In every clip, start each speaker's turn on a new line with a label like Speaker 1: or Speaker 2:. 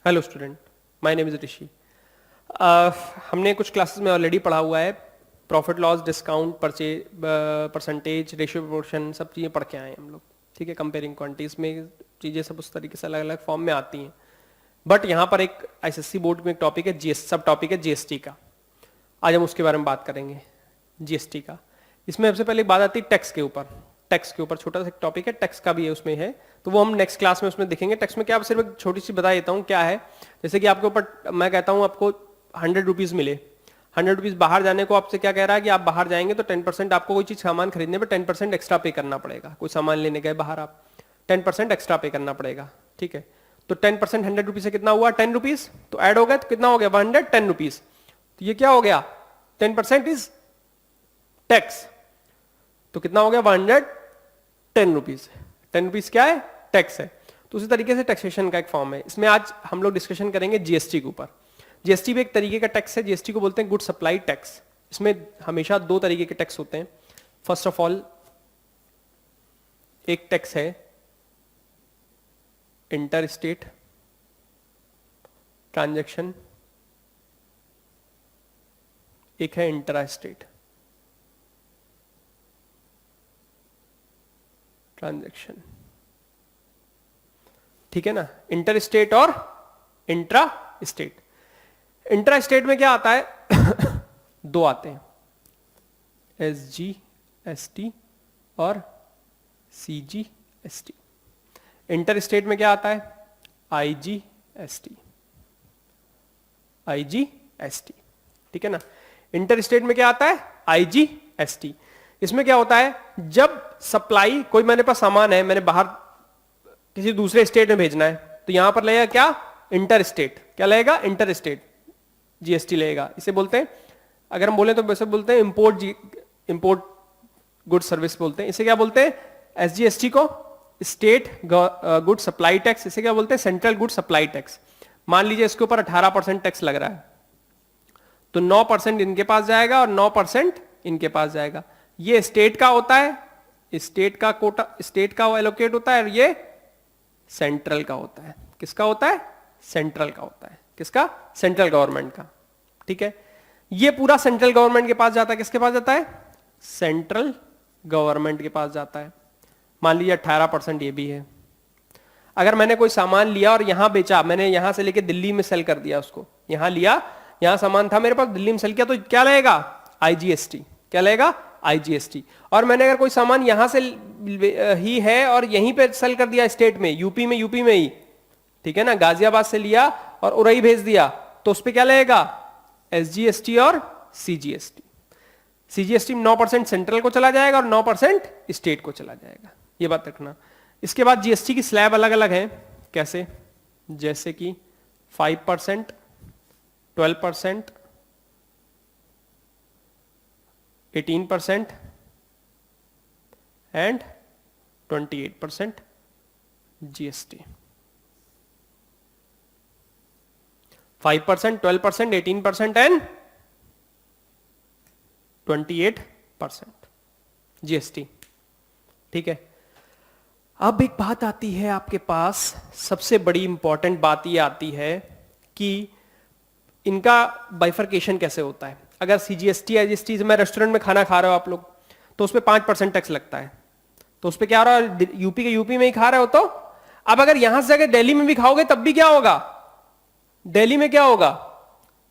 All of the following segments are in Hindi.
Speaker 1: Hello student, my name is Rishi. हमने कुछ क्लासेस में ऑलरेडी पढ़ा हुआ है। Profit loss, discount, percentage, ratio, proportion, सब चीज़ें पढ़ के आए हैं हम लोग। ठीक है, कंपेयरिंग क्वांटिटीज में चीज़ें सब उस तरीके से अलग अलग फॉर्म में आती हैं। बट यहाँ पर एक एसएससी बोर्ड में एक टॉपिक है, सब टॉपिक है जीएसटी का। आज हम उसके बारे में बात करेंगे, जीएसटी का। इसमें सबसे पहले बात आती है टैक्स के ऊपर। टैक्स के ऊपर छोटा सा टॉपिक है, टैक्स का भी है उसमें है, तो वो हम नेक्स्ट क्लास में उसमें देखेंगे। टैक्स में क्या, सिर्फ एक छोटी सी बता देता हूँ क्या है। जैसे कि आपके ऊपर मैं कहता हूँ आपको 100 रुपीज़ मिले, 100 रुपीज़ बाहर जाने को आपसे क्या कह रहा है कि आप बाहर जाएंगे तो 10% आपको कोई चीज़ सामान खरीदने पर 10% एक्स्ट्रा पे करना पड़ेगा। कोई सामान लेने गए बाहर, आप 10% एक्स्ट्रा पे करना पड़ेगा। ठीक है, तो 10% 100 रुपीज़ से कितना हुआ, 10 रुपीज़, तो ऐड हो गया तो कितना हो गया, 110 रुपीज़। तो ये क्या हो गया, 10% इज टैक्स, तो कितना हो गया 110 रुपीज। 10 रुपीज क्या है, टैक्स है। तो उसी तरीके से टैक्सेशन का एक फॉर्म है। इसमें आज हम लोग डिस्कशन करेंगे जीएसटी के ऊपर। जीएसटी भी एक तरीके का टैक्स है, जीएसटी को बोलते हैं गुड सप्लाई टैक्स। इसमें हमेशा दो तरीके के टैक्स होते हैं। फर्स्ट ऑफ ऑल एक टैक्स है इंटर स्टेट ट्रांजैक्शन, एक है इंट्रा स्टेट ट्रांजैक्शन। ठीक है ना, इंटर स्टेट और इंट्रा स्टेट। इंट्रा स्टेट में क्या आता है दो आते हैं, SGST और CGST। इंटर स्टेट में क्या आता है, IGST। ठीक है ना, इंटर स्टेट में क्या आता है, IGST। इसमें क्या होता है, जब सप्लाई, कोई मेरे पास सामान है, मैंने बाहर किसी दूसरे स्टेट में भेजना है, तो यहां पर लगेगा क्या, इंटर स्टेट। क्या लगेगा, इंटर स्टेट जीएसटी लगेगा। इसे बोलते हैं, अगर हम बोले तो वैसे बोलते हैं इंपोर्ट गुड सर्विस बोलते हैं। इसे क्या बोलते हैं, SGST को स्टेट गुड सप्लाई टैक्स। इसे क्या बोलते हैं, सेंट्रल गुड सप्लाई टैक्स। मान लीजिए इसके ऊपर 18% टैक्स लग रहा है, तो 9% इनके पास जाएगा और 9% इनके पास जाएगा। ये स्टेट का होता है, स्टेट का कोटा, स्टेट का वो एलोकेट होता है, और ये सेंट्रल का होता है। किसका होता है, सेंट्रल का होता है। किसका, सेंट्रल गवर्नमेंट का। ठीक है, ये पूरा सेंट्रल गवर्नमेंट के पास जाता है। किसके पास जाता है, सेंट्रल गवर्नमेंट के पास जाता है। मान लीजिए 18% ये भी है। अगर मैंने कोई सामान लिया और यहां बेचा, मैंने यहां से लेके दिल्ली में सेल कर दिया उसको, यहां लिया, यहां सामान था मेरे पास, दिल्ली में सेल किया, तो क्या लगेगा, IGST। क्या लगेगा, IGST। और मैंने अगर कोई सामान यहां से ही है और यहीं पे सेल कर दिया स्टेट में, यूपी में ही, ठीक है ना, गाजियाबाद से लिया और उरई भेज दिया, तो उस पर क्या लगेगा, SGST और CGST। CGST 9% सेंट्रल को चला जाएगा और 9% स्टेट को चला जाएगा, ये बात रखना। इसके बाद जीएसटी की स्लैब अलग अलग है। कैसे, जैसे कि 5%, 12%, 18% एंड 28% जीएसटी। 5%, 12%, 18% and 28% GST. ठीक है, अब एक बात आती है आपके पास, सबसे बड़ी इंपॉर्टेंट बात ये आती है कि इनका बाइफर्केशन कैसे होता है। अगर CGST IGST, मैं रेस्टोरेंट में खाना खा रहे हो आप लोग, तो उस पर 5% टैक्स लगता है, तो उस पर क्या हो रहा है, यूपी में ही खा रहे हो। तो अब अगर यहां से अगर दिल्ली में भी खाओगे तब भी क्या होगा, दिल्ली में क्या होगा,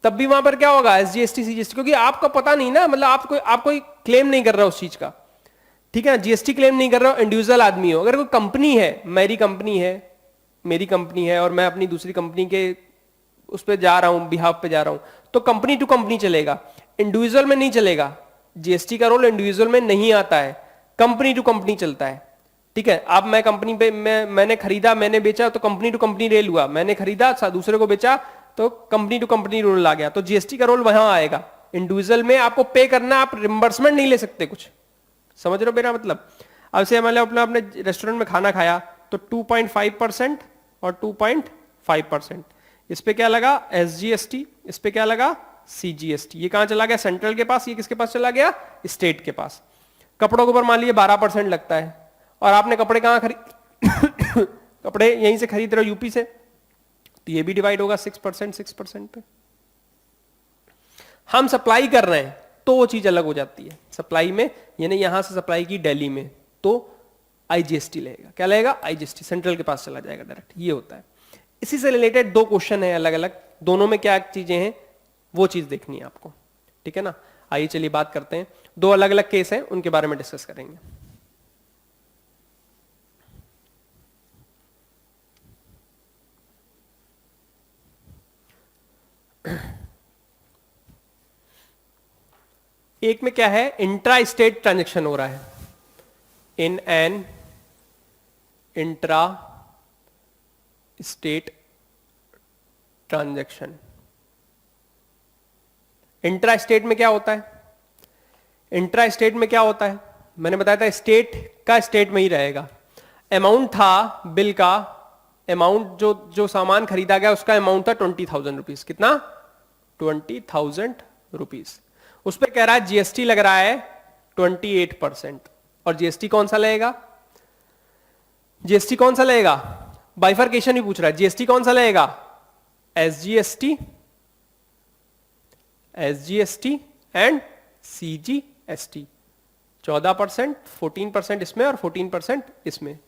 Speaker 1: तब भी वहां पर क्या होगा, SGST CGST, क्योंकि आपको पता नहीं ना, मतलब आप कोई क्लेम नहीं कर रहा उस चीज का। ठीक है, जीएसटी क्लेम नहीं कर रहा हूं, इंडिविजुअल आदमी हो। अगर कोई कंपनी है, मेरी कंपनी है और मैं अपनी दूसरी कंपनी के उस पर जा रहा हूं, बिहाफ पे जा रहा हूं, तो कंपनी टू कंपनी चलेगा, इंडिविजुअल में नहीं चलेगा। जीएसटी का रोल इंडिविजुअल में नहीं आता है, कंपनी टू कंपनी चलता है। ठीक है, अब मैं कंपनी पे, मैंने खरीदा, मैंने बेचा, तो कंपनी टू कंपनी रेल हुआ। मैंने खरीदा, दूसरे को बेचा, तो कंपनी टू कंपनी रोल आ गया। तो जीएसटी का रोल वहां आएगा। इंडिविजुअल में आपको पे करना, आप रिम्बर्समेंट नहीं ले सकते कुछ। समझ रहे हो मेरा मतलब। अब से मतलब अपने रेस्टोरेंट में खाना खाया, तो 2.5% और 2.5%, इस पे क्या लगा, SGST, इस पे क्या लगा, CGST। ये कहां चला गया, सेंट्रल के पास। ये किसके पास चला गया, स्टेट के पास। कपड़ों के ऊपर मान लीजिए 12% लगता है, और आपने कपड़े कहां खरीद कपड़े यहीं से खरीद रहे हो, यूपी से, तो ये भी डिवाइड होगा 6% पे। हम सप्लाई कर रहे हैं तो वो चीज अलग हो जाती है। सप्लाई में यानी यहां से सप्लाई की दिल्ली में, तो आईजीएसटी लगेगा। क्या लगेगा? आईजीएसटी, सेंट्रल के पास चला जाएगा डायरेक्ट। ये होता है। इसी से रिलेटेड दो क्वेश्चन है अलग अलग, दोनों में क्या चीजें हैं वो चीज देखनी है आपको, ठीक है ना। आइए चलिए बात करते हैं, दो अलग अलग केस हैं उनके बारे में डिस्कस करेंगे। एक में क्या है, इंट्रा स्टेट ट्रांजेक्शन हो रहा है, in an intra state transaction. Intra state में क्या होता है? इंट्रा स्टेट में क्या होता है, मैंने बताया था स्टेट का स्टेट में ही रहेगा। अमाउंट था बिल का, अमाउंट जो सामान खरीदा गया उसका अमाउंट था 20,000 रुपीज। कितना? 20,000 रुपीज। उस पर कह रहा है जीएसटी लग रहा है 28%। और जीएसटी कौन सा लगेगा? जीएसटी कौन सा लगेगा? बाइफर्केशन ही पूछ रहा है। जीएसटी कौन सा लगेगा? SGST, SGST and CGST. 14%, 14% इसमें और 14% इसमें।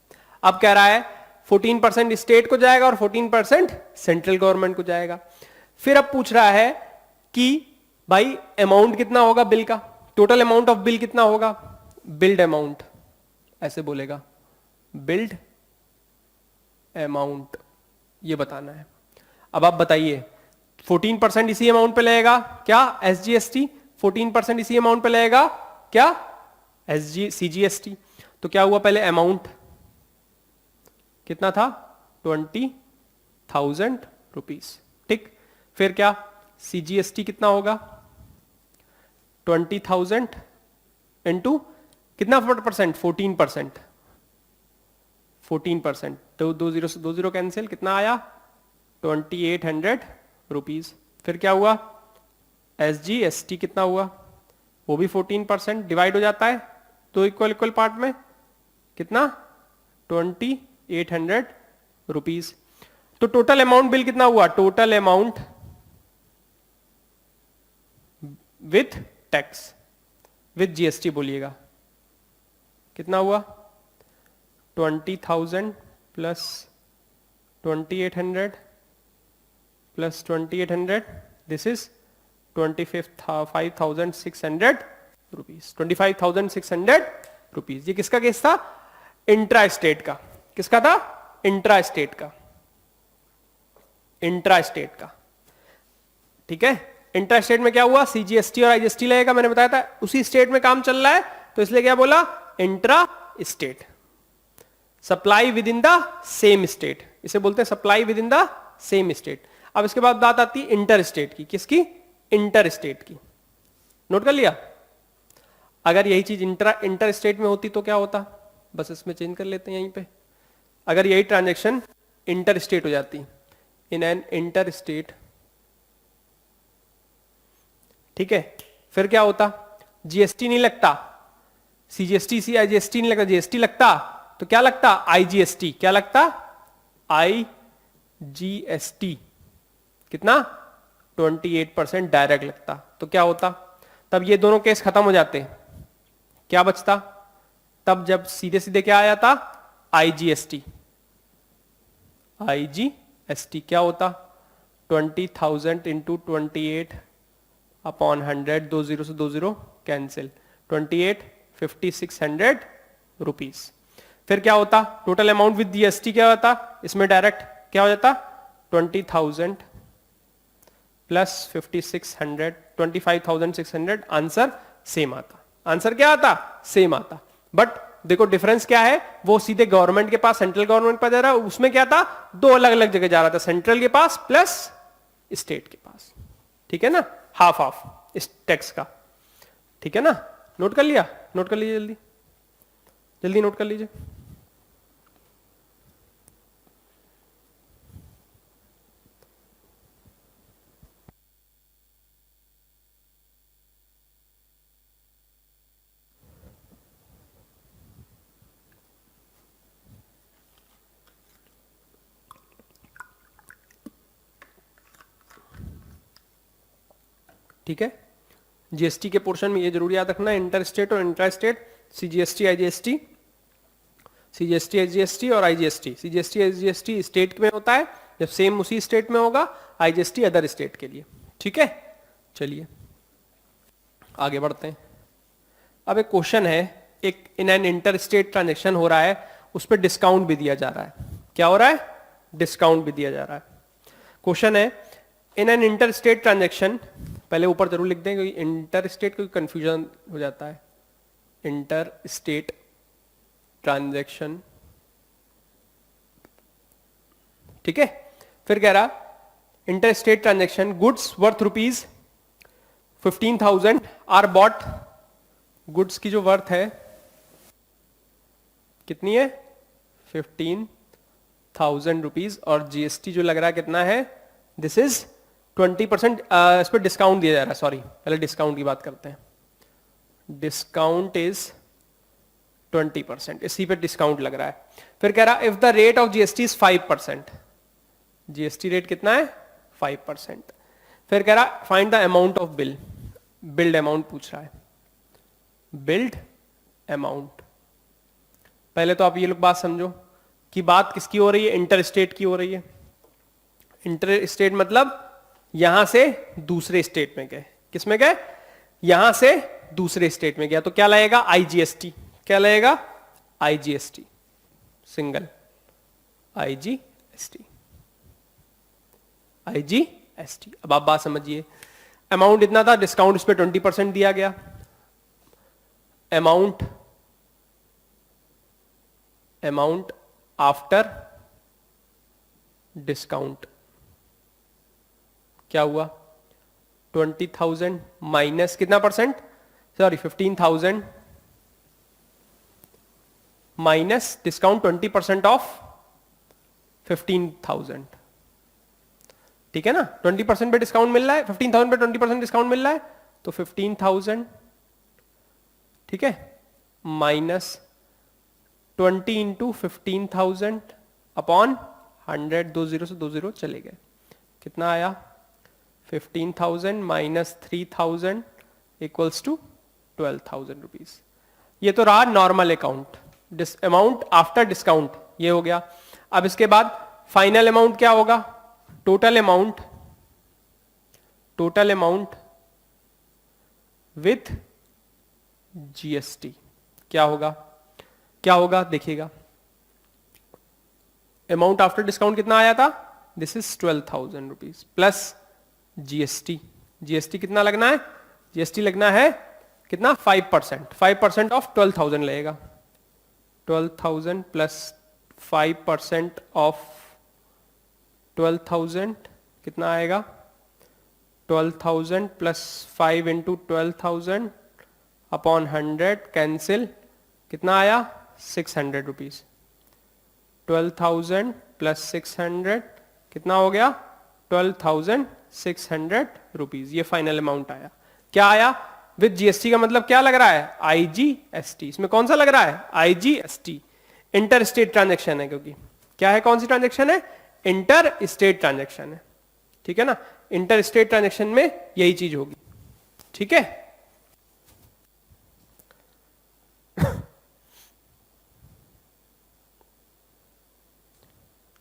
Speaker 1: अब कह रहा है 14% स्टेट को जाएगा और 14% सेंट्रल गवर्नमेंट को जाएगा। फिर अब पूछ रहा है कि भाई अमाउंट कितना होगा बिल का, टोटल अमाउंट ऑफ बिल कितना होगा? बिल्ड अमाउंट ऐसे बोलेगा, बिल्ड अमाउंट, ये बताना है। अब आप बताइए 14% इसी अमाउंट पे लगेगा क्या? एसजीएसटी। 14% इसी अमाउंट पे लगेगा क्या? सीजीएसटी। तो क्या हुआ? पहले अमाउंट कितना था? 20,000 रुपीज, ठीक। फिर क्या? सीजीएसटी कितना होगा? 20,000 इंटू कितना परसेंट? 14%। 14%, तो 2 जीरो से 2 जीरो कैंसिल, कितना आया? 2,800 रुपीज। फिर क्या हुआ? एसजीएसटी कितना हुआ? वो भी 14%, डिवाइड हो जाता है तो इक्वल इक्वल पार्ट में, कितना? 2,800 रुपीज। तो टोटल अमाउंट बिल कितना हुआ? Total amount with tax, with GST बोलिएगा, कितना हुआ? 20,000 plus 2,800 plus 2,800, this is 25,600 rupees. 25,600 rupees. ये किसका केस था? इंट्रा स्टेट का। किसका था? इंट्रा स्टेट का, इंट्रा स्टेट का, ठीक है। इंट्रा स्टेट में क्या हुआ? सीजीएसटी और आईजीएसटी लगेगा, मैंने बताया था उसी स्टेट में काम चल रहा है, तो इसलिए क्या बोला? Intra state. Supply with in the same state, इसे बोलते हैं supply with in the same state. अब इसके बाद बात आती है इंटर स्टेट की। किसकी? इंटर स्टेट की। नोट कर लिया? अगर यही चीज इंटर स्टेट में होती तो क्या होता? बस इसमें चेंज कर लेते हैं यहीं पे। अगर यही ट्रांजैक्शन इंटर स्टेट हो जाती, इन एन इंटर स्टेट, ठीक है, फिर क्या होता? जीएसटी नहीं लगता, सीजीएसटी सी आईजीएसटी नहीं लगता, जीएसटी लगता तो क्या लगता? आईजीएसटी। क्या लगता? आईजीएसटी। कितना? 28% डायरेक्ट लगता। तो क्या होता? तब ये दोनों केस खत्म हो जाते। क्या बचता तब? जब सीधे सीधे क्या आया था? आईजीएसटी। आईजीएसटी क्या होता? 20,000 इंटू 28 अपॉन 100, 2 जीरो से 2 जीरो कैंसिल, 28, 5,600 रुपीज। फिर क्या होता? टोटल अमाउंट विद जीएसटी क्या होता? इसमें डायरेक्ट क्या हो जाता? 20,000 प्लस 5,600, 25,600। आंसर सेम आता। आंसर क्या आता? सेम आता। बट देखो डिफरेंस क्या है, वो सीधे गवर्नमेंट के पास, सेंट्रल गवर्नमेंट पर जा रहा है, उसमें क्या था? दो अलग अलग जगह जा रहा था, सेंट्रल के पास प्लस स्टेट के पास, ठीक है ना। हाफ हाफ इस टैक्स का, ठीक है ना। नोट कर लिया? नोट कर लीजिए, जल्दी जल्दी नोट कर लीजिए। ठीक है। जीएसटी के पोर्शन में ये जरूर याद रखना है, इंटर स्टेट और intra state, CGST, IGST, CGST, IGST और आईजीएसटी। सीजीएसटी, आईजीएसटी स्टेट में होता है, जब सेम उसी स्टेट में होगा, आईजीएसटी अदर स्टेट के लिए। ठीक है, चलिए आगे बढ़ते हैं। अब एक क्वेश्चन है, एक in an inter state transaction हो रहा है, उस पर डिस्काउंट भी दिया जा रहा है। क्या हो रहा है? डिस्काउंट भी दिया जा रहा है। क्वेश्चन है, in an inter state transaction, पहले ऊपर जरूर लिख दें क्योंकि इंटर स्टेट कोई कंफ्यूजन हो जाता है। इंटर स्टेट ट्रांजेक्शन, ठीक है। फिर कह रहा inter state transaction, goods worth ₹15,000 are bought, goods की जो वर्थ है कितनी है? 15,000 रुपीज, और जीएसटी जो लग रहा है कितना है? This is 20%। इस पर डिस्काउंट दिया जा रहा है, सॉरी पहले डिस्काउंट की बात करते हैं। डिस्काउंट इज 20%, इसी पे डिस्काउंट लग रहा है। फिर कह रहा if the rate of GST is 5%, GST rate कितना है? 5%। फिर कह रहा find the amount of bill, build amount पूछ रहा है, बिल्ड अमाउंट। पहले तो आप ये लोग बात समझो कि बात किसकी हो रही है? इंटर स्टेट की हो रही है। इंटर स्टेट मतलब यहां से दूसरे स्टेट में गए। किस में गए? यहां से दूसरे स्टेट में गया, तो क्या लगेगा? आईजीएसटी। क्या लगेगा? IGST, single IGST, IGST. अब आप बात समझिए, अमाउंट इतना था, डिस्काउंट इस पे 20% दिया गया। अमाउंट आफ्टर डिस्काउंट क्या हुआ? 20,000 माइनस कितना percent? Sorry 15,000 minus discount 20% of 15,000, ठीक है ना। 20% पे डिस्काउंट मिल रहा है, 15,000 पे 20% डिस्काउंट मिल रहा है, तो 15,000, ठीक है, माइनस 20 इंटू 15,000 अपॉन 100, 2 जीरो से 2 जीरो चले गए, कितना आया? 15,000 माइनस 3,000 इक्वल्स टू 12,000 रुपीज। ये तो रहा normal account, amount after discount ये हो गया। अब इसके बाद फाइनल अमाउंट क्या होगा? टोटल अमाउंट विथ जीएसटी क्या होगा? क्या होगा देखिएगा, अमाउंट आफ्टर डिस्काउंट कितना आया था? This is 12,000 rupees plus GST. GST कितना लगना है? जीएसटी लगना है कितना? 5%। 5% ऑफ 12,000 लगेगा। 12,000 प्लस 5% ऑफ 12,000 कितना आएगा? 12,000 प्लस 5 इंटू 12,000 अपॉन 100 कैंसिल, कितना आया? 600 रुपीज। 12,000 प्लस 600 कितना हो गया? 12,600 रुपीज। ये फाइनल अमाउंट आया। क्या आया? विद जीएसटी का मतलब क्या लग रहा है? आईजीएसटी। इसमें कौन सा लग रहा है? आईजीएसटी। इंटर स्टेट ट्रांजेक्शन है, क्योंकि क्या है? कौन सी ट्रांजेक्शन है? इंटर स्टेट ट्रांजेक्शन है, ठीक है ना। इंटर स्टेट ट्रांजेक्शन में यही चीज होगी, ठीक है।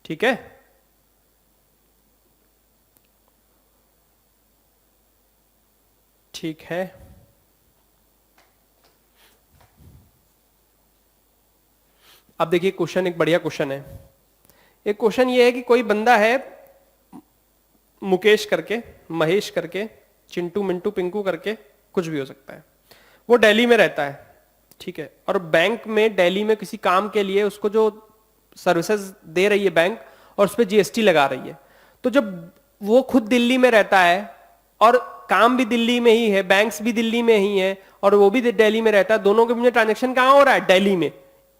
Speaker 1: ठीक है, ठीक है। अब देखिए क्वेश्चन एक बढ़िया क्वेश्चन है। एक क्वेश्चन ये है कि कोई बंदा है मुकेश करके, महेश करके, चिंटू मिंटू पिंकू करके, कुछ भी हो सकता है। वो दिल्ली में रहता है, ठीक है, और बैंक में दिल्ली में किसी काम के लिए उसको जो सर्विसेज दे रही है बैंक, और उस पर जीएसटी लगा रही है। तो जब वो खुद दिल्ली में रहता है और काम भी दिल्ली में ही है, बैंक्स भी दिल्ली में ही है, और वो भी दिल्ली में रहता है, दोनों के बीच में ट्रांजेक्शन कहां हो रहा है? दिल्ली में,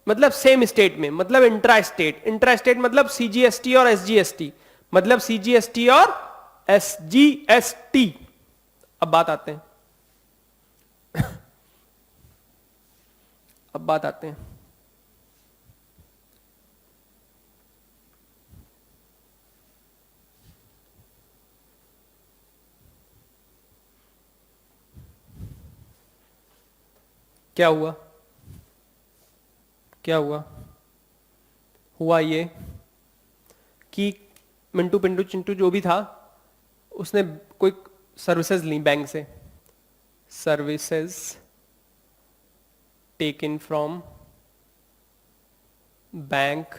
Speaker 1: मतलब सेम स्टेट में, मतलब इंट्रा स्टेट। इंट्रा स्टेट मतलब सीजीएसटी और एसजीएसटी, मतलब सीजीएसटी और एसजीएसटी। अब बात आते हैं अब बात आते हैं क्या हुआ, क्या हुआ, हुआ ये कि मिंटू पिंटू चिंटू जो भी था उसने कोई सर्विसेज ली बैंक से, services taken from bank,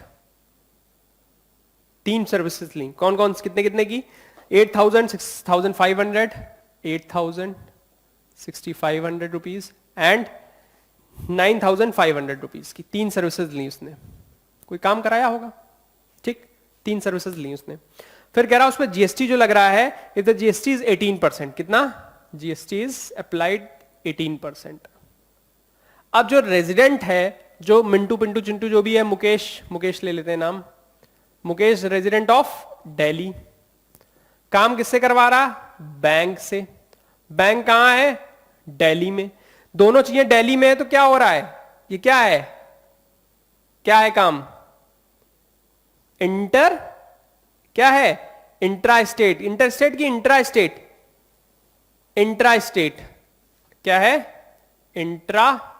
Speaker 1: 3 services ली। कौन कौन कितने कितने की? 8,000, 6,500, 8,000, 6,500 रुपीज एंड 9,500 रुपीज की 3 सर्विसेज ली उसने। कोई काम कराया होगा, ठीक, 3 सर्विसेज ली उसने। फिर कह रहा उसमें जीएसटी जो लग रहा है, इफ द जीएसटी इज 18%, कितना? GST is applied 18%। अब जो रेजिडेंट है, जो मिंटू पिंटू चिंटू जो भी है, मुकेश, मुकेश ले लेते हैं नाम, मुकेश रेजिडेंट ऑफ दिल्ली, काम किससे करवा रहा? बैंक से। बैंक कहां है? दिल्ली में। दोनों चीजें दिल्ली में है, तो क्या हो रहा है? ये क्या है, क्या है काम? इंटर, क्या है? इंट्रा स्टेट, इंटर स्टेट की इंट्रा स्टेट, इंट्रा स्टेट क्या है? Intra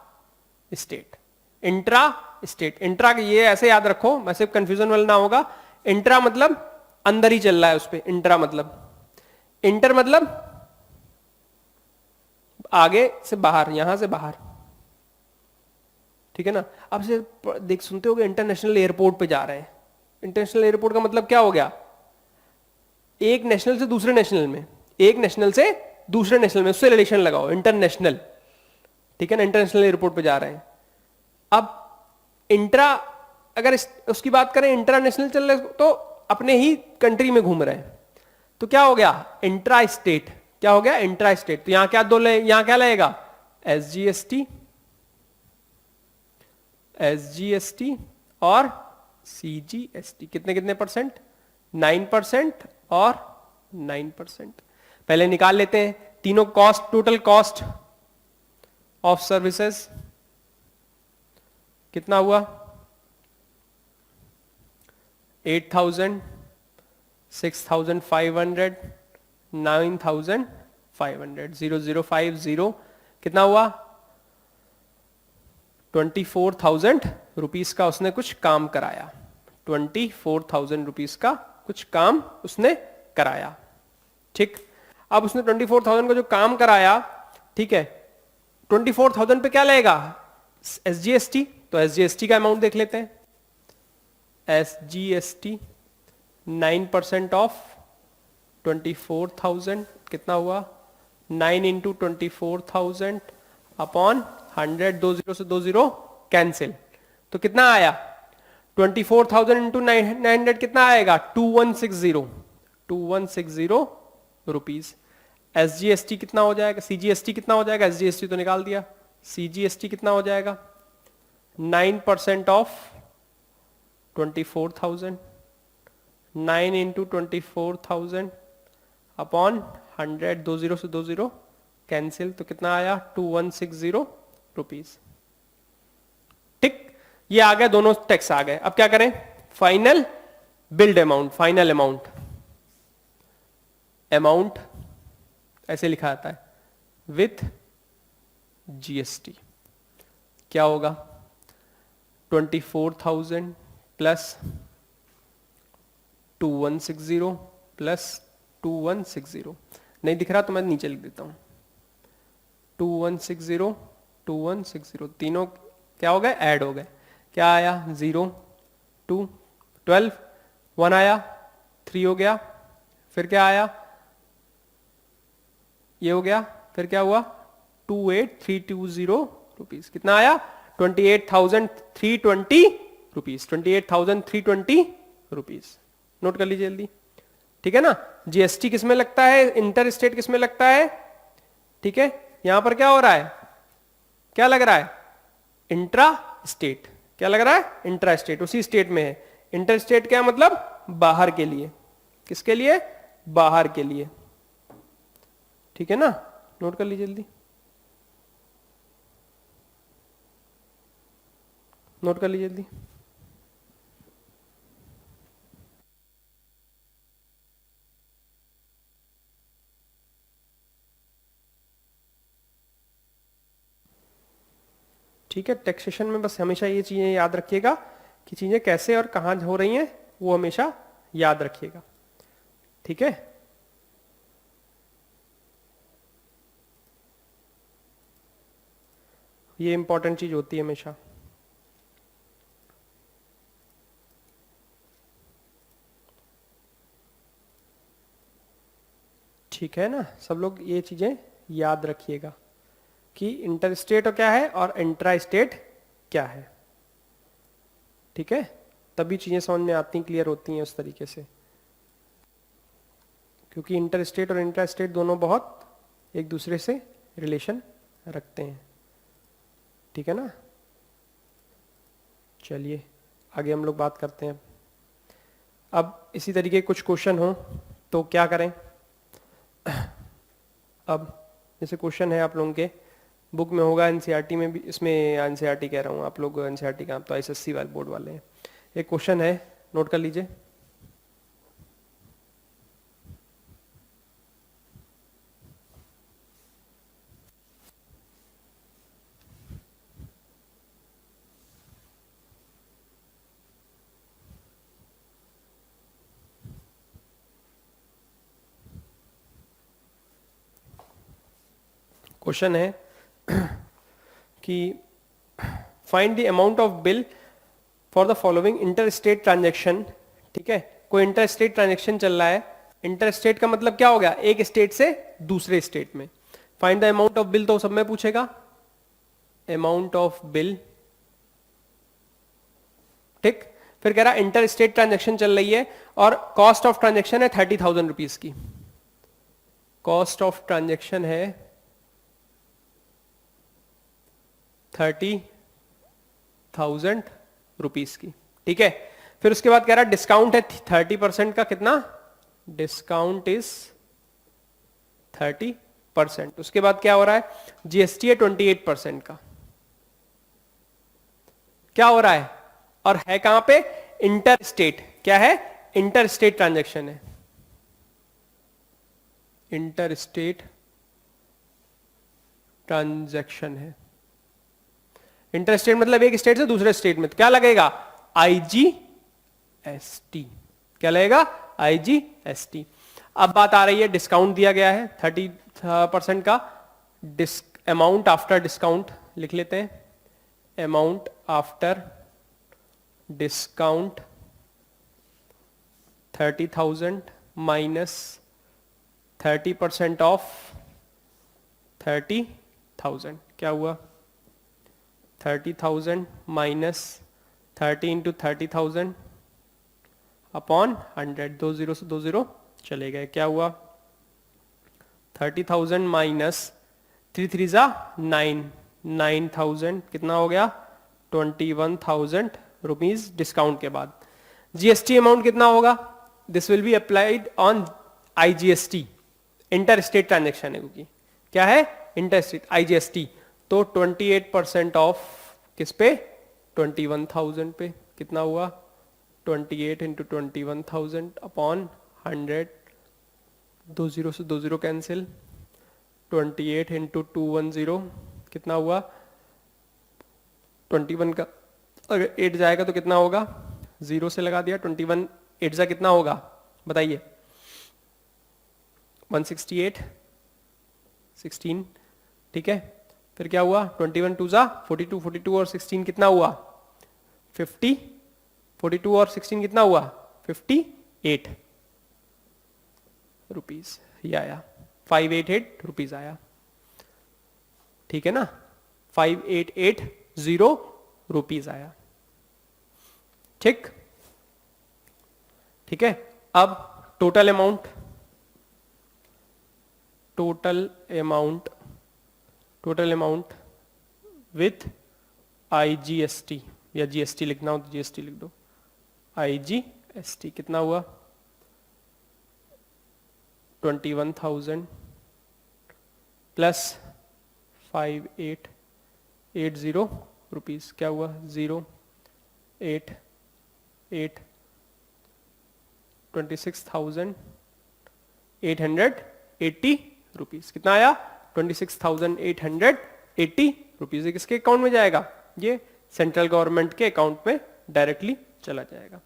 Speaker 1: state, intra state. Intra ये ऐसे याद रखो, वैसे कंफ्यूजन वाला ना होगा। इंट्रा मतलब अंदर ही चल रहा है उस पे, इंट्रा मतलब, इंटर मतलब आगे से बाहर, यहां से बाहर, ठीक है ना। अब से देख सुनते होगे इंटरनेशनल एयरपोर्ट पे जा रहे हैं। इंटरनेशनल एयरपोर्ट का मतलब क्या हो गया? एक नेशनल से दूसरे नेशनल में, एक नेशनल से दूसरे नेशनल में, उससे रिलेशन लगाओ, इंटरनेशनल, ठीक है ना। इंटरनेशनल एयरपोर्ट पे जा रहे हैं। अब इंट्रा, अगर उसकी बात करें, इंटरनेशनल चल रहे तो अपने ही कंट्री में घूम रहे हैं, तो क्या हो गया? Intra state. क्या हो गया? Intra state. तो यहां क्या यहां क्या लगेगा? एसजीएसटी, एसजीएसटी और सीजीएसटी। कितने कितने परसेंट? 9% और 9%। पहले निकाल लेते हैं तीनों cost, total cost of services कितना हुआ? 8,000, 6,500, 9,500, 0,050, कितना हुआ? 24,000 रुपीज का उसने कुछ काम कराया। 24,000 रुपीज का कुछ काम उसने कराया, ठीक। अब उसने 24,000 का जो काम कराया, ठीक है, 24,000 पे क्या लगेगा? एसजीएसटी। तो एसजीएसटी का अमाउंट देख लेते हैं। एसजीएसटी 9% ऑफ 24,000 कितना हुआ? 9 इंटू 24,000 अपॉन 100, 2 जीरो से 2 जीरो कैंसिल, तो कितना आया? 24,000 इंटू 900 कितना आएगा? 2160, 2160 रुपीज। एसजीएसटी कितना हो जाएगा? सीजीएसटी कितना हो जाएगा? एसजीएसटी तो निकाल दिया। सीजीएसटी कितना हो जाएगा? 9% ऑफ 24,000, 9 इंटू 24,000 अपॉन 100, 2 जीरो से 2 जीरो कैंसिल, तो कितना आया? 2160 रुपीज, ठीक। ये आ गया, दोनों टैक्स आ गए। अब क्या करें? Final build amount, final amount, amount ऐसे लिखा जाता है विथ जीएसटी। क्या होगा? 24,000 प्लस 2160 प्लस 2160, नहीं दिख रहा तो मैं नीचे लिख देता हूं। 2160, 2160, तीनों क्या हो गए? ऐड हो गए। क्या आया? 0, 2, 12, 1 आया, 3 हो गया, फिर क्या आया? ये हो गया, फिर क्या हुआ? 28,320 रुपीज। कितना आया? 28,320 रुपीज, 28,320 रुपीज। नोट कर लीजिए जल्दी, ठीक है ना। जीएसटी किस में लगता है? इंटर स्टेट किस में लगता है? ठीक है, यहां पर क्या हो रहा है? क्या लग रहा है? Intra state. क्या लग रहा है? इंट्रा स्टेट, उसी स्टेट में है। इंटर स्टेट क्या मतलब? बाहर के लिए। किसके लिए? बाहर के लिए, ठीक है ना। नोट कर लीजिए जल्दी, नोट कर लीजिए जल्दी। ठीक है, टैक्सेशन में बस हमेशा ये चीजें याद रखिएगा कि चीजें कैसे और कहाँ हो रही हैं, वो हमेशा याद रखिएगा। ठीक है, ये इंपॉर्टेंट चीज होती है हमेशा। ठीक है ना, सब लोग ये चीजें याद रखिएगा कि इंटर स्टेट क्या है और इंट्रा स्टेट क्या है। ठीक है, तभी चीजें समझ में आती, क्लियर होती हैं उस तरीके से, क्योंकि इंटर स्टेट और इंट्रा स्टेट दोनों बहुत एक दूसरे से रिलेशन रखते हैं। ठीक है ना, चलिए आगे हम लोग बात करते हैं। अब इसी तरीके कुछ क्वेश्चन हो तो क्या करें। अब जैसे क्वेश्चन है आप लोगों के बुक में होगा, एनसीईआरटी में भी, इसमें एनसीईआरटी कह रहा हूँ, आप लोग एनसीईआरटी का, आप तो आईएसएससी वाले बोर्ड वाले हैं। एक क्वेश्चन है, नोट कर लीजिए। क्वेश्चन है कि find the amount of bill for the following inter state transaction. ठीक है, कोई इंटर स्टेट ट्रांजेक्शन चल रहा है। इंटर स्टेट का मतलब क्या हो गया, एक स्टेट से दूसरे स्टेट में। Find the amount of bill तो सब में पूछेगा, अमाउंट ऑफ बिल। ठीक, फिर कह रहा इंटर स्टेट ट्रांजेक्शन चल रही है और कॉस्ट ऑफ ट्रांजेक्शन है 30,000 रुपीज की। कॉस्ट ऑफ ट्रांजेक्शन है 30,000 रुपीज की। ठीक है, फिर उसके बाद कह रहा डिस्काउंट है 30% का, कितना, डिस्काउंट इज 30%। उसके बाद क्या हो रहा है, जीएसटी है 28% का। क्या हो रहा है, और है कहां पे, इंटर स्टेट। क्या है, इंटर स्टेट ट्रांजेक्शन है, इंटर स्टेट ट्रांजेक्शन है। इंटर स्टेट मतलब एक स्टेट से दूसरे स्टेट में, तो क्या लगेगा, आईजीएसटी। क्या लगेगा, आईजीएसटी। अब बात आ रही है, डिस्काउंट दिया गया है 30% का, अमाउंट आफ्टर डिस्काउंट लिख लेते हैं, amount after discount 30,000 minus 30% of 30,000। क्या हुआ, 30,000 माइनस 30 इंटू 30,000 अपॉन 100। 2 जीरो से 2 जीरो चले गए। क्या हुआ, 30,000 माइनस 3 3 जा 9, 9,000 कितना हो गया, 21,000 रुपीज डिस्काउंट के बाद। जीएसटी अमाउंट कितना होगा, this will be applied on IGST, inter state transaction है क्योंकि क्या है, इंटर स्टेट आईजीएसटी। तो 28% ऑफ किस पे, 21,000 पे। कितना हुआ, 28 इंटू 21,000 अपॉन 100। 2 जीरो से 2 जीरो कैंसिल, 28 इंटू 210 कितना हुआ, 21 का अगर 8 जाएगा तो कितना होगा, 0 से लगा दिया, 21 8 जा कितना होगा बताइए, 168 16। ठीक है, फिर क्या हुआ, 21 2 जा 42, 42 और 16 कितना हुआ 50, 42 और 16 कितना हुआ 58 रुपीज। ये आया 588 रुपीज आया। ठीक है ना, 5880 रुपीज आया। ठीक, ठीक है। अब total amount, total amount, total amount with IGST, या जीएसटी लिखना हो तो जीएसटी लिख दो, आईजीएसटी कितना हुआ 21,000 प्लस 5880 रुपीज। क्या हुआ 088 26,880 रुपीज। कितना आया 26,880 रुपीज। किसके अकाउंट में जाएगा, ये सेंट्रल गवर्नमेंट के अकाउंट में डायरेक्टली चला जाएगा,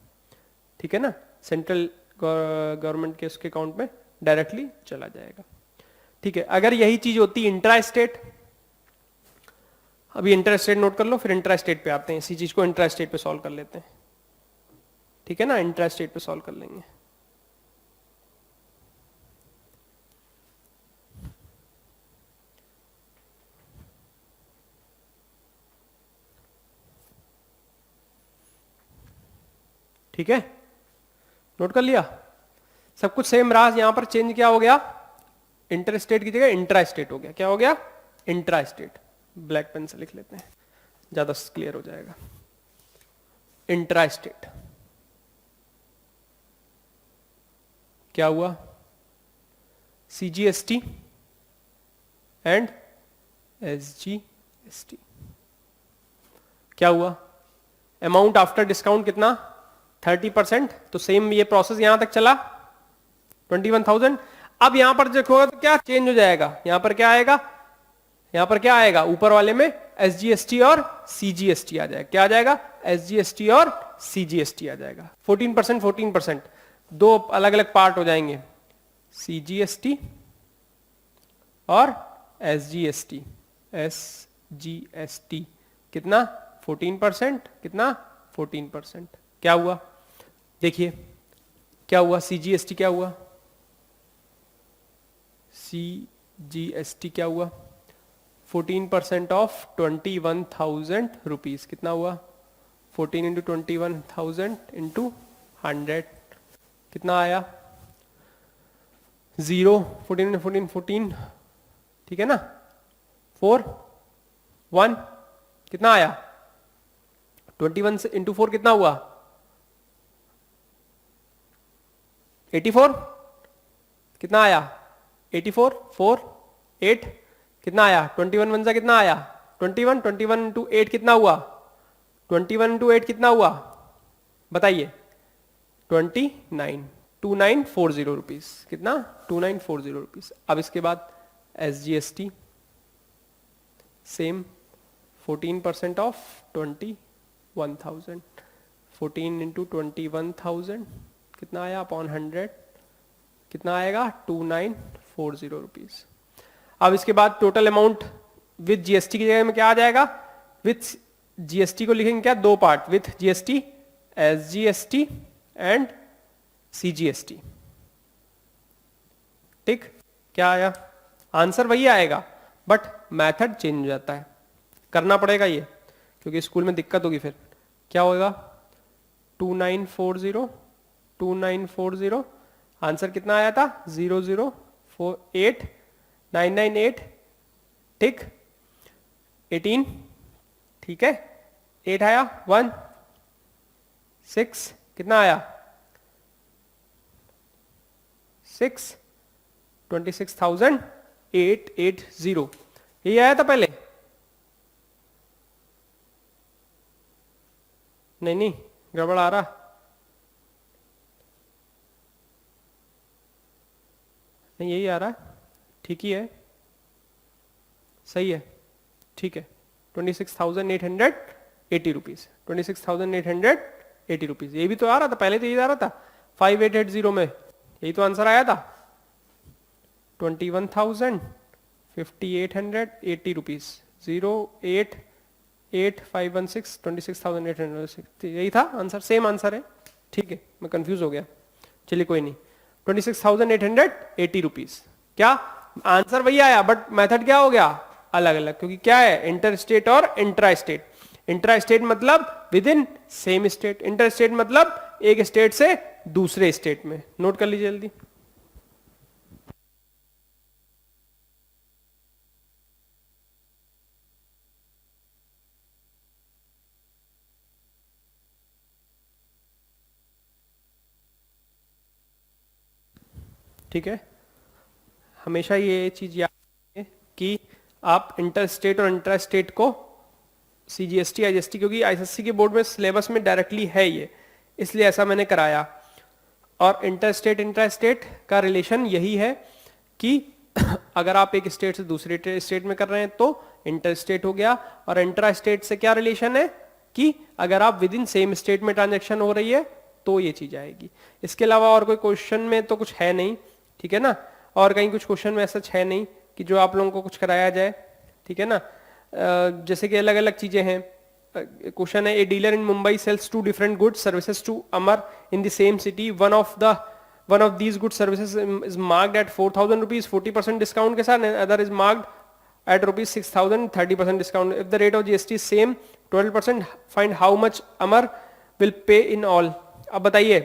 Speaker 1: ठीक है ना, सेंट्रल गवर्नमेंट के उसके अकाउंट में डायरेक्टली चला जाएगा, ठीक है। अगर यही चीज होती इंट्रा स्टेट, अभी इंट्रा स्टेट नोट कर लो, फिर इंट्रा स्टेट पे आते हैं, इसी चीज को इंट्रा स्टेट पे सॉल्व कर लेते हैं, ठीक है ना, इंट्रा स्टेट पे सॉल्व कर लेंगे। ठीक है, नोट कर लिया, सब कुछ सेम रहा, यहां पर चेंज क्या हो गया, इंटर स्टेट की जगह इंट्रा स्टेट हो गया, क्या हो गया, इंट्रा स्टेट, ब्लैक पेन से लिख लेते हैं ज्यादा क्लियर हो जाएगा। इंट्रा स्टेट क्या हुआ, सीजीएसटी एंड एसजीएसटी, क्या हुआ, अमाउंट आफ्टर डिस्काउंट कितना 30%, तो सेम ये प्रोसेस यहां तक चला 21,000। अब यहां पर देखोगे तो क्या चेंज हो जाएगा, यहां पर क्या आएगा, यहां पर क्या आएगा, ऊपर वाले में एसजीएसटी और सीजीएसटी आ जाएगा, क्या आ जाएगा, एसजीएसटी और सीजीएसटी आ जाएगा। 14% 14%, दो अलग अलग पार्ट हो जाएंगे, सीजीएसटी और एसजीएसटी, एसजीएसटी कितना 14%, कितना 14%, क्या हुआ, देखिए क्या हुआ, सीजीएसटी क्या हुआ, सीजीएसटी क्या हुआ, 14% ऑफ 21,000 रुपीज, कितना हुआ, 14 इंटू 21,000 इंटू 100, कितना आया, 0, 14 14 14, ठीक है ना, 4 1, कितना आया, 21 इंटू 4 कितना हुआ, 84, कितना आया, 84 4 8, कितना आया, 21 वन सा कितना आया, 21 21 इंटू 8 कितना हुआ, 21 इंटू 8 कितना हुआ, बताइए, 2940 रुपीज, कितना 2940 रुपीज। अब इसके बाद एसजीएसटी सेम 14% ऑफ 21,000, 14 इंटू 21,000 कितना आया अपॉन 100, कितना आएगा 2940 रुपीज। अब इसके बाद टोटल अमाउंट विद जीएसटी की जगह में क्या आ जाएगा, विथ जीएसटी को लिखेंगे क्या, दो part, with GST, SGST and CGST, ठीक, क्या आया, आंसर वही आएगा बट मेथड चेंज हो जाता है, करना पड़ेगा ये क्योंकि स्कूल में दिक्कत होगी फिर। क्या होगा 2940, आंसर कितना आया था 0048998, ठीक, 18, ठीक है, 8 आया, 1 6, कितना आया 6, 26,880, यही आया था पहले, नहीं नहीं गड़बड़ आ रहा, नहीं यही आ रहा है, ठीक ही है, सही है, ठीक है, 26,880 रुपीज, 26,880 रुपीज, ये भी तो आ रहा था पहले, तो यही आ रहा था 5880 में, यही तो आंसर आया था 21,5880 रुपीज, 088,516, 26,800, यही था आंसर, सेम आंसर है, ठीक है, मैं कंफ्यूज हो गया, चलिए कोई नहीं, 26,880 रुपीज, क्या आंसर वही आया बट मेथड क्या हो गया अलग अलग, क्योंकि क्या है इंटर स्टेट और इंट्रा स्टेट, इंट्रा स्टेट मतलब with in same state, inter state मतलब एक स्टेट से दूसरे स्टेट में, नोट कर लीजिए जल्दी। ठीक है, हमेशा ये चीज याद रखें कि आप इंटर स्टेट और इंट्रा स्टेट को सीजीएसटी आईजीएसटी, क्योंकि आईएसएससी के बोर्ड में सिलेबस में डायरेक्टली है ये, इसलिए ऐसा मैंने कराया। और इंटर स्टेट इंट्रा स्टेट का रिलेशन यही है कि अगर आप एक स्टेट से दूसरे स्टेट में कर रहे हैं तो इंटर स्टेट हो गया। और इंट्रा स्टेट से क्या रिलेशन है कि अगर आप विद इन सेम स्टेट में ट्रांजेक्शन हो रही है तो ये चीज आएगी। इसके अलावा और कोई क्वेश्चन में तो कुछ है नहीं, ठीक है ना, और कहीं कुछ क्वेश्चन में ऐसा है नहीं कि जो आप लोगों को कुछ कराया जाए, ठीक है ना। जैसे कि अलग अलग चीजें हैं। क्वेश्चन है, a dealer in Mumbai sells two different goods services to Amar in the same city, one of these good services is marked at 4,000 rupees 40% discount के साथ, other is marked at rupees 6,000 30% discount. If the rate of GST is same 12%, find how much Amar will pay in all. अब बताइए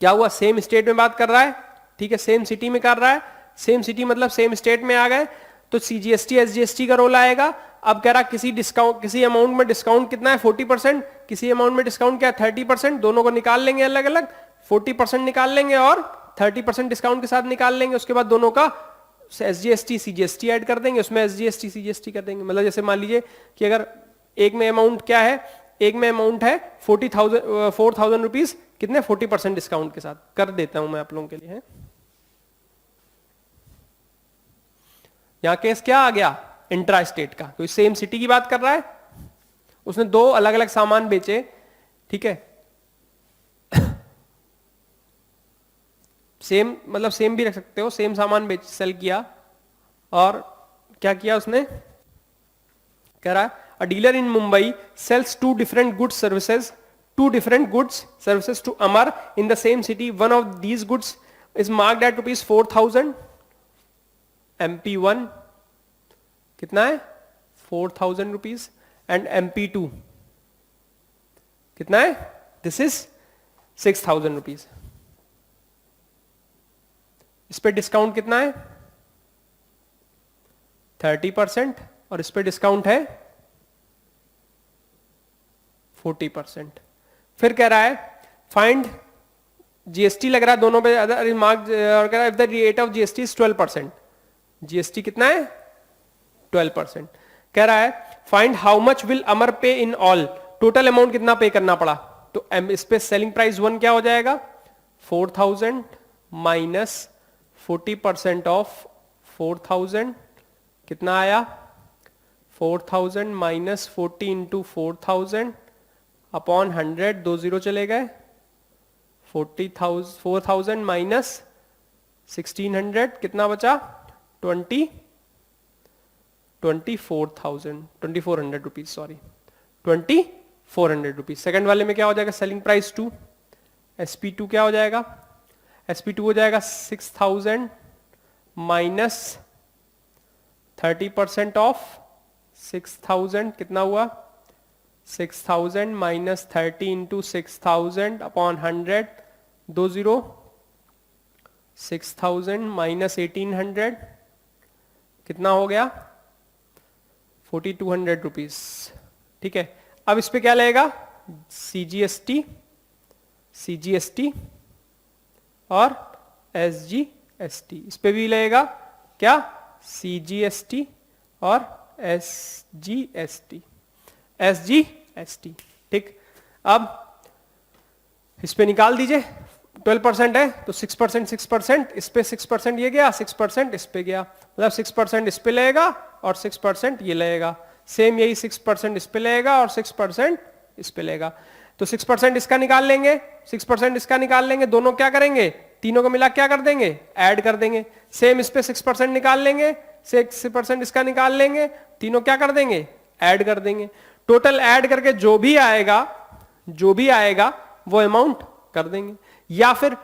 Speaker 1: क्या हुआ, सेम स्टेट में बात कर रहा है, ठीक है, सेम सिटी में कर रहा है, सेम सिटी मतलब सेम स्टेट में आ गए तो CGST SGST का रोल आएगा। अब कह रहा किसी डिस्काउंट, किसी अमाउंट में डिस्काउंट कितना है 40%, किसी अमाउंट में डिस्काउंट क्या है 30%, दोनों को निकाल लेंगे अलग अलग, 40% निकाल लेंगे और 30% डिस्काउंट के साथ निकाल लेंगे, उसके बाद दोनों का SGST CGST ऐड कर देंगे, उसमें SGST CGST कर देंगे। मतलब जैसे मान लीजिए कि अगर एक में अमाउंट क्या है, एक में अमाउंट है 4,000 रुपीज, कितने 40% डिस्काउंट के साथ कर देता हूं मैं आप लोगों के लिए। यहां केस क्या आ गया, इंट्रा स्टेट का, कोई सेम सिटी की बात कर रहा है, उसने दो अलग अलग सामान बेचे, ठीक है, सेम मतलब सेम भी रख सकते हो, सेम सामान बेच सेल किया, और क्या किया उसने, कह रहा है a dealer in Mumbai sells two different goods services to Amar in the same city, one of these goods is marked at rupees 4,000, MP1 कितना है 4,000 रुपीज, एंड MP2 कितना है, दिस इज 6,000 रुपीज। इस पे डिस्काउंट कितना है 30%, और इस पे डिस्काउंट है 40%। फिर कह रहा है फाइंड GST लग रहा है दोनों पे, अदर मार्क, और कह रहा है if the rate of GST is 12%, GST कितना है 12%। कह रहा है फाइंड हाउ मच विल अमर पे इन ऑल, टोटल अमाउंट कितना पे करना पड़ा, तो इस पे सेलिंग प्राइस 1 क्या हो जाएगा 4,000 माइनस 40% ऑफ 4,000 कितना आया 4,000 माइनस 40 इंटू 4,000 अपॉन 100, 2 0 चले गए, 4,000 माइनस 1,600 कितना बचा 2,400 रुपीज, सॉरी 2,400 रुपीज। सेकंड वाले में क्या हो जाएगा, सेलिंग प्राइस 2, SP2 क्या हो जाएगा, SP2 हो जाएगा 6,000 माइनस 30% ऑफ 6,000 कितना हुआ 6,000 माइनस 30 इंटू 6,000 अपॉन 100, 2 0, 6,000 माइनस 1,800 कितना हो गया 4,200 रुपीज, ठीक है। अब इस पे क्या लगेगा CGST और SGST, इस पे भी लगेगा क्या CGST और SGST, ठीक। अब इस पे निकाल दीजिए, 12% है तो 6%, इस पे 6% ये गया, 6% इस पे गया, मतलब 6% इस पे लगेगा और 6% ये लगेगा, सेम यही 6% इस पे लगेगा और 6% इस पे लगेगा, तो 6% इसका निकाल लेंगे, 6% इसका निकाल लेंगे, दोनों क्या करेंगे, तीनों को मिला क्या कर देंगे, ऐड कर देंगे, सेम इस पे 6% निकाल लेंगे, 6% इसका निकाल लेंगे, तीनों क्या कर देंगे, ऐड कर देंगे, टोटल ऐड करके जो भी आएगा वो अमाउंट कर देंगे। या फिर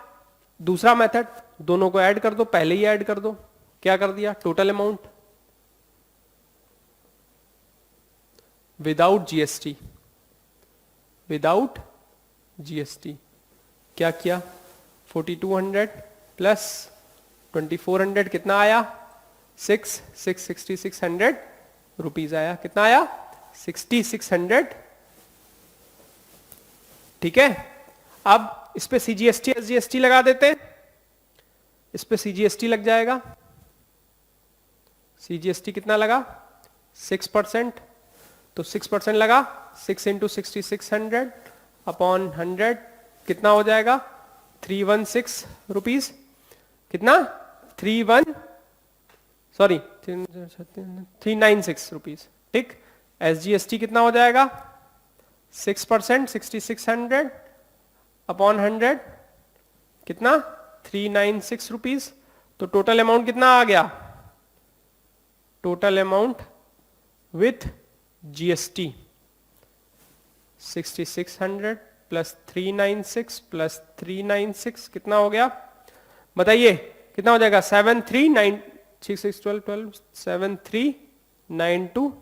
Speaker 1: दूसरा मेथड, दोनों को ऐड कर दो, पहले ही ऐड कर दो, क्या कर दिया टोटल अमाउंट विदाउट GST, क्या किया 4,200 प्लस 2,400 कितना आया 6,600 रुपीज आया, कितना आया 6,600, ठीक है। अब इस पे CGST SGST लगा देते हैं, इस पे CGST लग जाएगा, CGST कितना लगा 6%, तो 6% लगा 6 इंटू 6,600 अपॉन 100 कितना हो जाएगा 316 रुपीज, कितना 316 सॉरी 396 रुपीज, ठीक। SGST कितना हो जाएगा, 6%, 6600 अपॉन 100 कितना, 396 रुपीज। तो टोटल अमाउंट कितना आ गया, total amount with GST 6600 plus 396 plus 396 कितना हो गया, बताइए कितना हो जाएगा, 7392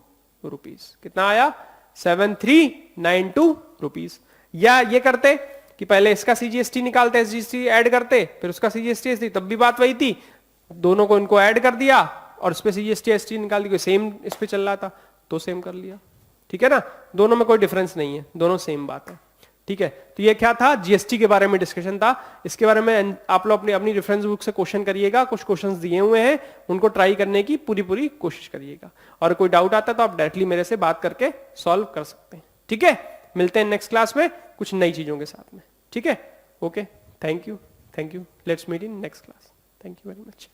Speaker 1: रुपीज। कितना आया, 7392 रुपीज। या ये करते कि पहले इसका CGST निकालते, SGST ऐड करते, फिर उसका CGST, तब भी बात वही थी, दोनों को इनको ऐड कर दिया और इस पे CGST ST निकाल दी, सेम इस पे चल रहा था तो सेम कर लिया, ठीक है ना। दोनों में कोई डिफरेंस नहीं है, दोनों सेम बात है, ठीक है। तो ये क्या था, GST के बारे में डिस्कशन था। इसके बारे में आप लोग अपनी रेफरेंस बुक से क्वेश्चन करिएगा, कुछ क्वेश्चंस दिए हुए हैं उनको ट्राई करने की पूरी कोशिश करिएगा, और कोई डाउट आता है तो आप डायरेक्टली मेरे से बात करके सॉल्व कर सकते हैं, ठीक है। मिलते हैं नेक्स्ट क्लास में कुछ नई चीजों के साथ में, ठीक है। Okay, thank you, let's meet in next class, thank you very much.